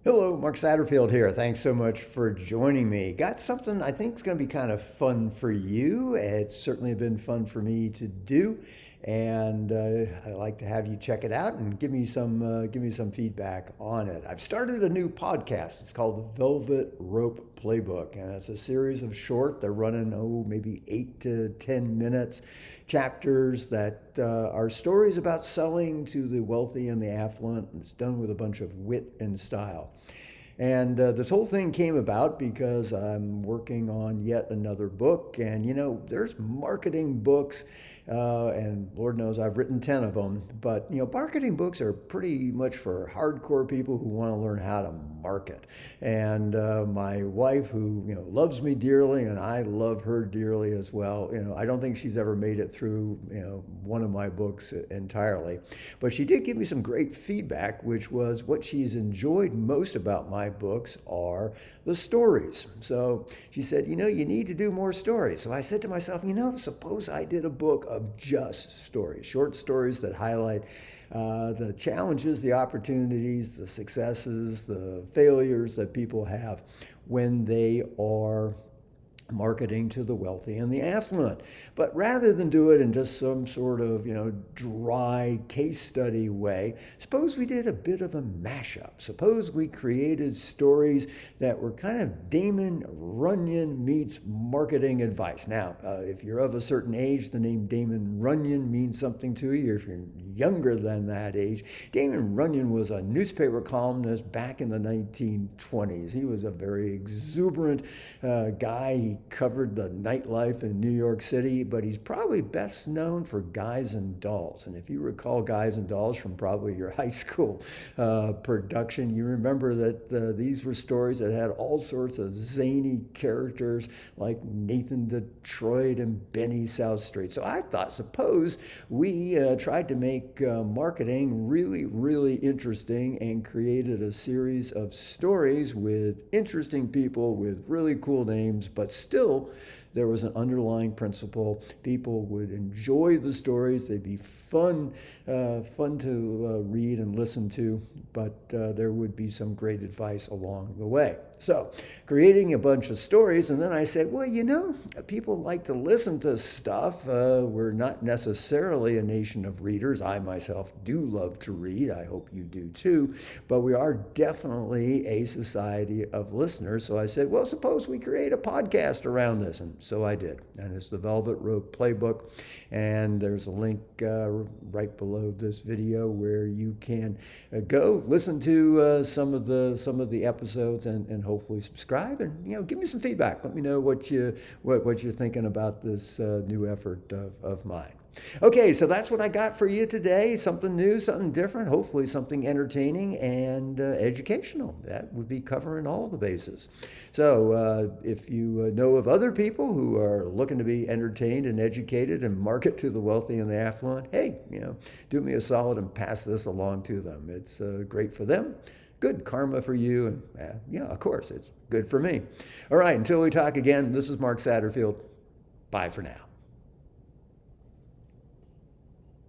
Hello, Mark Satterfield here. Thanks so much for joining me. Got something I think is going to be kind of fun for you. It's certainly been fun for me to do, and I'd like to have you check it out and give me some feedback on it. I've started a new podcast. It's called the Velvet Rope Playbook, and it's a series of short. They're running maybe 8 to 10 minutes chapters that are stories about selling to the wealthy and the affluent. And it's done with a bunch of wit and style. And this whole thing came about because I'm working on yet another book. And, there's marketing books, and Lord knows I've written 10 of them. But, marketing books are pretty much for hardcore people who want to learn how to market. And my wife, who, loves me dearly, and I love her dearly as well, I don't think she's ever made it through, one of my books entirely. But she did give me some great feedback, which was what she's enjoyed most about my books are the stories. So she said, you need to do more stories. So I said to myself, suppose I did a book of just stories, short stories that highlight the challenges, the opportunities, the successes, the failures that people have when they are marketing to the wealthy and the affluent. But rather than do it in just some sort of, dry case study way, suppose we did a bit of a mashup. Suppose we created stories that were kind of Damon Runyon meets marketing advice. Now, if you're of a certain age, the name Damon Runyon means something to you. If you're younger than that age, Damon Runyon was a newspaper columnist back in the 1920s. He was a very exuberant guy. He covered the nightlife in New York City, but he's probably best known for Guys and Dolls. And if you recall Guys and Dolls from probably your high school production, you remember that these were stories that had all sorts of zany characters like Nathan Detroit and Benny South Street. So I thought, suppose we tried to make marketing really, really interesting and created a series of stories with interesting people with really cool names, but still there was an underlying principle. People would enjoy the stories. They'd be fun to read and listen to, but there would be some great advice along the way. So creating a bunch of stories, and then I said, well, people like to listen to stuff. We're not necessarily a nation of readers. I myself do love to read. I hope you do too. But we are definitely a society of listeners. So I said, well, suppose we create a podcast around this. And so I did. And it's the Velvet Rope Playbook. And there's a link right below this video where you can go listen to some of the episodes and hopefully subscribe and give me some feedback. Let me know what you're thinking about this new effort of mine. Okay, so that's what I got for you today. Something new, something different, hopefully something entertaining and educational. That would be covering all the bases. So if you know of other people who are looking to be entertained and educated and market to the wealthy and the affluent, hey, do me a solid and pass this along to them. It's great for them. Good karma for you. And of course, it's good for me. All right, until we talk again, this is Mark Satterfield. Bye for now.